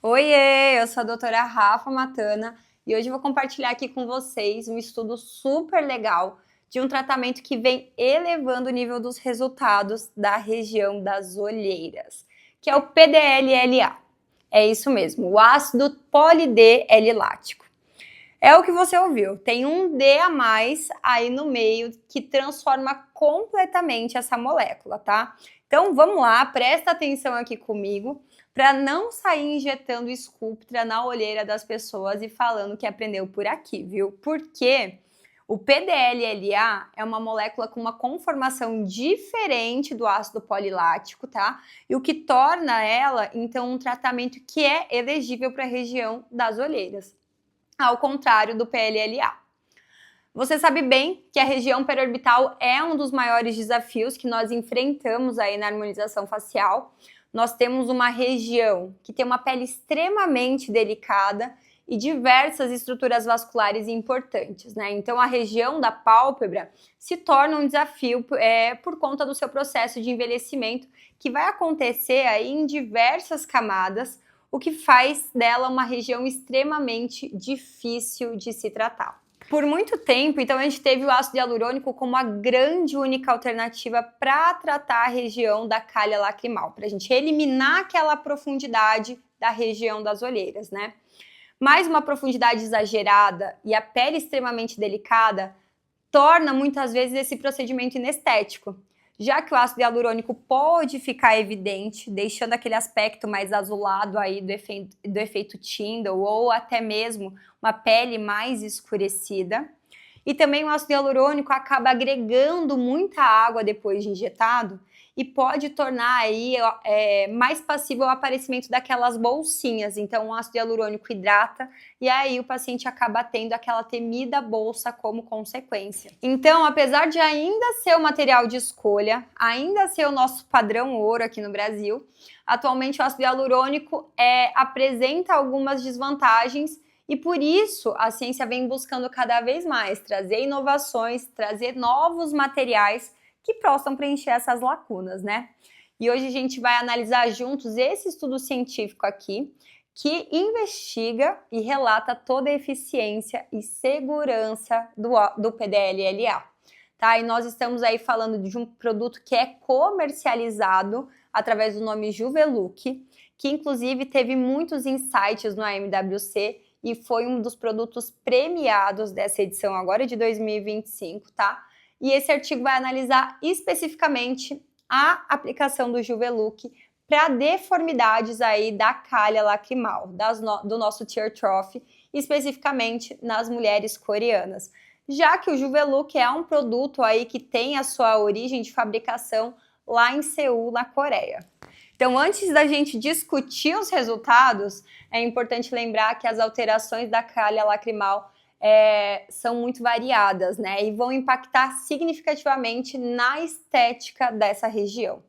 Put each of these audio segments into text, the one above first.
Oiê, eu sou a doutora Rafa Matana e hoje eu vou compartilhar aqui com vocês um estudo super legal de um tratamento que vem elevando o nível dos resultados da região das olheiras, que é o PDL-LA. É isso mesmo, o ácido poli-D-L-lático. É o que você ouviu, tem um D a mais aí no meio que transforma completamente essa molécula, tá? Então vamos lá, presta atenção aqui comigo para não sair injetando Sculptra na olheira das pessoas e falando que aprendeu por aqui, viu? Porque o PDL-LA é uma molécula com uma conformação diferente do ácido polilático, tá? E o que torna ela, então, um tratamento que é elegível para a região das olheiras, ao contrário do PLLA. Você sabe bem que a região periorbital é um dos maiores desafios que nós enfrentamos aí na harmonização facial. Nós temos uma região que tem uma pele extremamente delicada e diversas estruturas vasculares importantes, né? Então a região da pálpebra se torna um desafio por conta do seu processo de envelhecimento, que vai acontecer aí em diversas camadas, o que faz dela uma região extremamente difícil de se tratar. Por muito tempo, então, a gente teve o ácido hialurônico como a grande única alternativa para tratar a região da calha lacrimal, para a gente eliminar aquela profundidade da região das olheiras, né? Mas uma profundidade exagerada e a pele extremamente delicada torna muitas vezes esse procedimento inestético, já que o ácido hialurônico pode ficar evidente, deixando aquele aspecto mais azulado aí do efeito Tyndall, ou até mesmo uma pele mais escurecida. E também o ácido hialurônico acaba agregando muita água depois de injetado e pode tornar aí mais passível o aparecimento daquelas bolsinhas. Então o ácido hialurônico hidrata e aí o paciente acaba tendo aquela temida bolsa como consequência. Então, apesar de ainda ser o material de escolha, ainda ser o nosso padrão ouro aqui no Brasil, atualmente o ácido hialurônico apresenta algumas desvantagens. E por isso a ciência vem buscando cada vez mais trazer inovações, trazer novos materiais que possam preencher essas lacunas, né? E hoje a gente vai analisar juntos esse estudo científico aqui, que investiga e relata toda a eficiência e segurança do PDL-LA. Tá? E nós estamos aí falando de um produto que é comercializado através do nome Juveluc, que inclusive teve muitos insights no AMWC e foi um dos produtos premiados dessa edição agora de 2025, tá? E esse artigo vai analisar especificamente a aplicação do Juveluc para deformidades aí da calha lacrimal, do nosso tear trough, especificamente nas mulheres coreanas. Já que o Juveluc é um produto aí que tem a sua origem de fabricação lá em Seul, na Coreia. Então, antes da gente discutir os resultados, é importante lembrar que as alterações da calha lacrimal são muito variadas, né? E vão impactar significativamente na estética dessa região.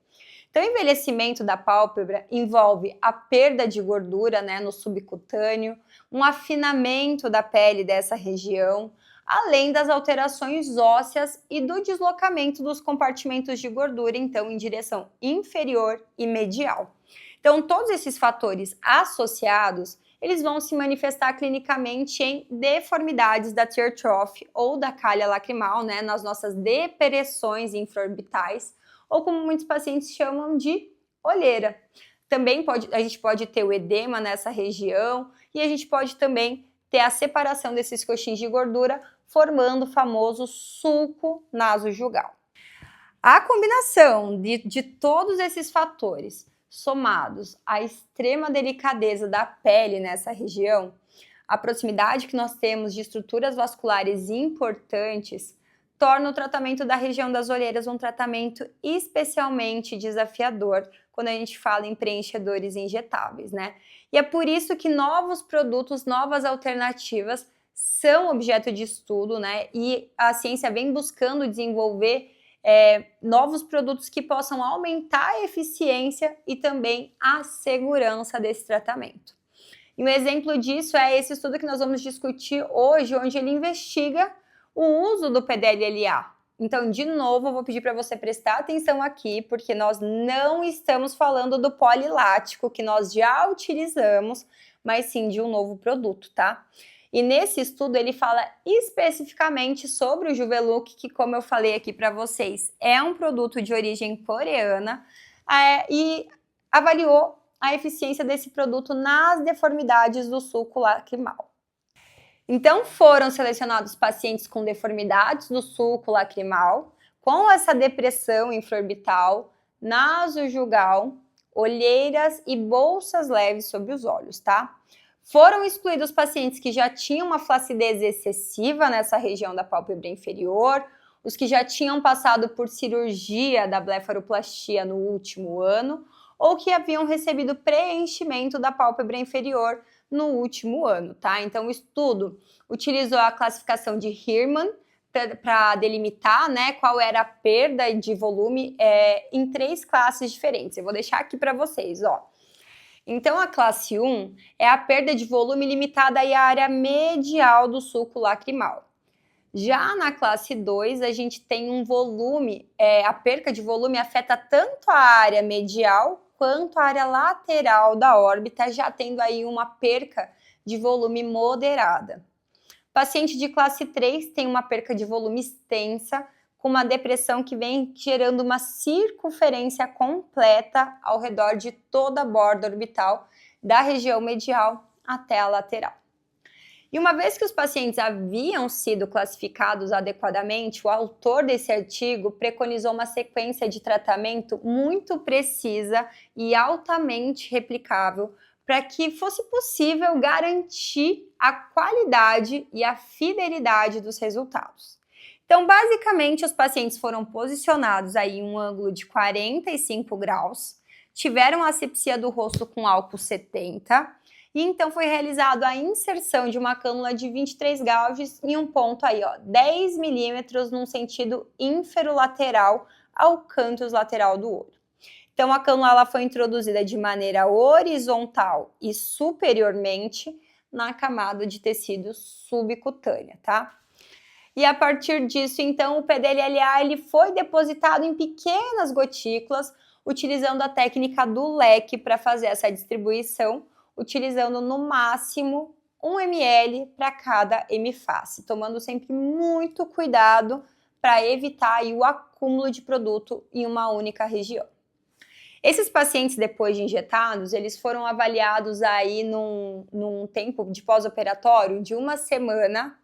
Então, o envelhecimento da pálpebra envolve a perda de gordura, né, no subcutâneo, um afinamento da pele dessa região, além das alterações ósseas e do deslocamento dos compartimentos de gordura, então, em direção inferior e medial. Então, todos esses fatores associados, eles vão se manifestar clinicamente em deformidades da tear trough ou da calha lacrimal, né, nas nossas depressões infraorbitais, ou como muitos pacientes chamam de olheira. Também a gente pode ter o edema nessa região e a gente pode também ter a separação desses coxins de gordura, formando o famoso sulco nasojugal. A combinação de todos esses fatores, somados à extrema delicadeza da pele nessa região, a proximidade que nós temos de estruturas vasculares importantes, torna o tratamento da região das olheiras um tratamento especialmente desafiador quando a gente fala em preenchedores injetáveis, né? E é por isso que novos produtos, novas alternativas são objeto de estudo, né? E a ciência vem buscando desenvolver novos produtos que possam aumentar a eficiência e também a segurança desse tratamento. E um exemplo disso é esse estudo que nós vamos discutir hoje, onde ele investiga o uso do PDL-LA Então, de novo, eu vou pedir para você prestar atenção aqui, porque nós não estamos falando do polilático que nós já utilizamos, mas sim de um novo produto, tá? E nesse estudo ele fala especificamente sobre o Juvelook, que, como eu falei aqui para vocês, é um produto de origem coreana, e avaliou a eficiência desse produto nas deformidades do sulco lacrimal. Então, foram selecionados pacientes com deformidades do sulco lacrimal, com essa depressão infraorbital, nasojugal, olheiras e bolsas leves sobre os olhos, tá? Foram excluídos pacientes que já tinham uma flacidez excessiva nessa região da pálpebra inferior, os que já tinham passado por cirurgia da blefaroplastia no último ano, ou que haviam recebido preenchimento da pálpebra inferior no último ano, tá? Então, o estudo utilizou a classificação de Hirman para delimitar, né, qual era a perda de volume em 3 classes diferentes. Eu vou deixar aqui para vocês, ó. Então, a classe 1 é a perda de volume limitada à área medial do sulco lacrimal. Já na classe 2, a gente tem um volume, a perca de volume afeta tanto a área medial quanto a área lateral da órbita, já tendo aí uma perca de volume moderada. Paciente de classe 3 tem uma perca de volume extensa, com uma depressão que vem gerando uma circunferência completa ao redor de toda a borda orbital, da região medial até a lateral. E uma vez que os pacientes haviam sido classificados adequadamente, o autor desse artigo preconizou uma sequência de tratamento muito precisa e altamente replicável para que fosse possível garantir a qualidade e a fidelidade dos resultados. Então, basicamente, os pacientes foram posicionados aí em um ângulo de 45 graus, tiveram asepsia do rosto com álcool 70, e então foi realizada a inserção de uma cânula de 23 gauges em um ponto aí, ó, 10 milímetros num sentido inferolateral ao cantus lateral do olho. Então, a cânula ela foi introduzida de maneira horizontal e superiormente na camada de tecido subcutânea, tá? E a partir disso, então, o PDLLA ele foi depositado em pequenas gotículas, utilizando a técnica do leque para fazer essa distribuição, utilizando no máximo 1 ml para cada hemiface, tomando sempre muito cuidado para evitar aí o acúmulo de produto em uma única região. Esses pacientes, depois de injetados, eles foram avaliados aí num tempo de pós-operatório de 1 semana,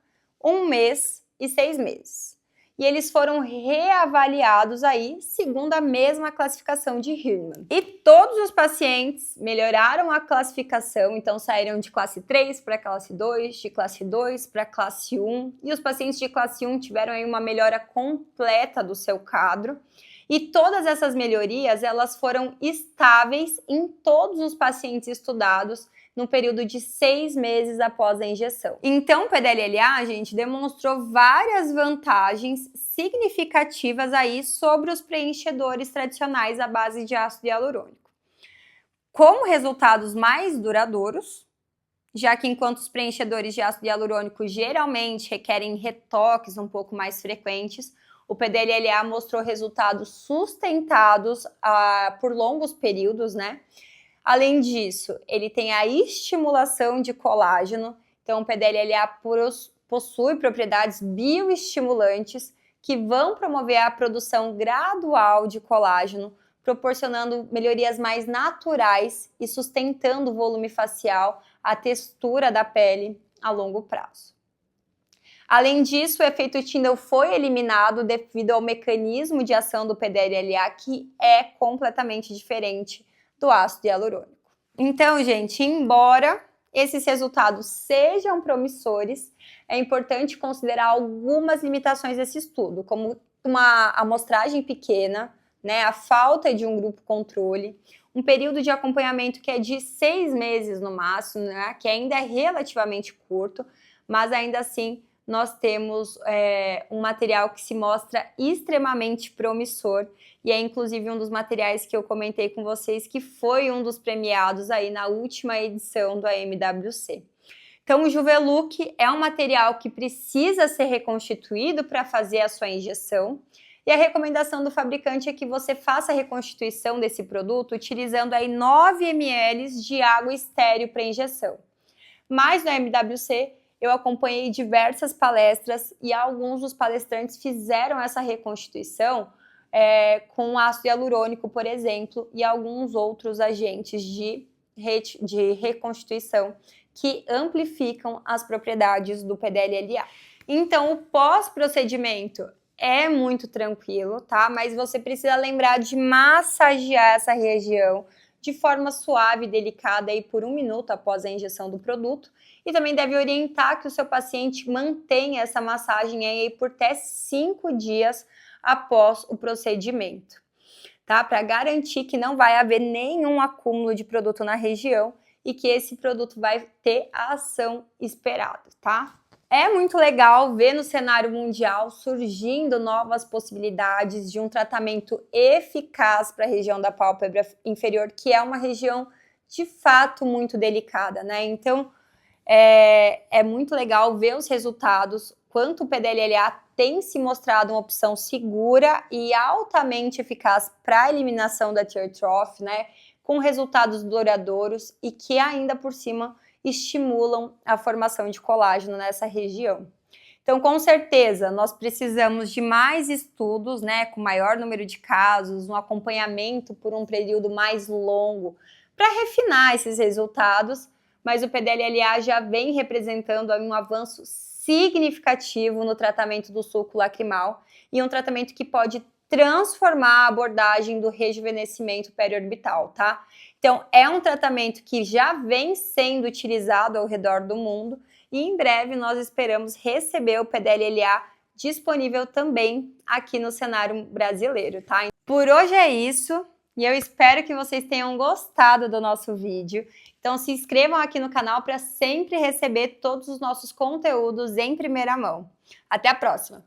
1 mês e 6 meses. E eles foram reavaliados aí segundo a mesma classificação de Hirman. E todos os pacientes melhoraram a classificação, então saíram de classe 3 para classe 2, de classe 2 para classe 1, e os pacientes de classe 1 tiveram aí uma melhora completa do seu quadro. E todas essas melhorias, elas foram estáveis em todos os pacientes estudados no período de 6 meses após a injeção. Então, o PDLLA, gente, demonstrou várias vantagens significativas aí sobre os preenchedores tradicionais à base de ácido hialurônico. Como resultados mais duradouros, já que enquanto os preenchedores de ácido hialurônico geralmente requerem retoques um pouco mais frequentes, o PDLLA mostrou resultados sustentados por longos períodos, né? Além disso, ele tem a estimulação de colágeno, então o PDLLA possui propriedades bioestimulantes que vão promover a produção gradual de colágeno, proporcionando melhorias mais naturais e sustentando o volume facial, a textura da pele a longo prazo. Além disso, o efeito Tyndall foi eliminado devido ao mecanismo de ação do PDLLA, que é completamente diferente do ácido hialurônico. Então, gente, embora esses resultados sejam promissores, é importante considerar algumas limitações desse estudo, como uma amostragem pequena, né, a falta de um grupo controle, um período de acompanhamento que é de 6 meses no máximo, né, que ainda é relativamente curto, mas ainda assim nós temos um material que se mostra extremamente promissor e é inclusive um dos materiais que eu comentei com vocês que foi um dos premiados aí na última edição do AMWC. Então, o Juveluc é um material que precisa ser reconstituído para fazer a sua injeção. E a recomendação do fabricante é que você faça a reconstituição desse produto utilizando aí 9 ml de água estéril para injeção. Mas no MWC eu acompanhei diversas palestras e alguns dos palestrantes fizeram essa reconstituição com ácido hialurônico, por exemplo, e alguns outros agentes de reconstituição que amplificam as propriedades do PDL-LA. Então, o pós-procedimento é muito tranquilo, tá? Mas você precisa lembrar de massagear essa região de forma suave e delicada aí por 1 minuto após a injeção do produto. E também deve orientar que o seu paciente mantenha essa massagem aí por até 5 dias após o procedimento, tá? Para garantir que não vai haver nenhum acúmulo de produto na região e que esse produto vai ter a ação esperada, tá? É muito legal ver no cenário mundial surgindo novas possibilidades de um tratamento eficaz para a região da pálpebra inferior, que é uma região de fato muito delicada, né? Então, é muito legal ver os resultados, quanto o PDL-LA tem se mostrado uma opção segura e altamente eficaz para a eliminação da tear trough, né? Com resultados duradouros e que ainda por cima estimulam a formação de colágeno nessa região. Então, com certeza, nós precisamos de mais estudos, né, com maior número de casos, um acompanhamento por um período mais longo, para refinar esses resultados, mas o PDL-LA já vem representando um avanço significativo no tratamento do sulco lacrimal e um tratamento que pode transformar a abordagem do rejuvenescimento periorbital, tá? Então, é um tratamento que já vem sendo utilizado ao redor do mundo e em breve nós esperamos receber o PDL-LA disponível também aqui no cenário brasileiro, tá? Por hoje é isso e eu espero que vocês tenham gostado do nosso vídeo. Então, se inscrevam aqui no canal para sempre receber todos os nossos conteúdos em primeira mão. Até a próxima!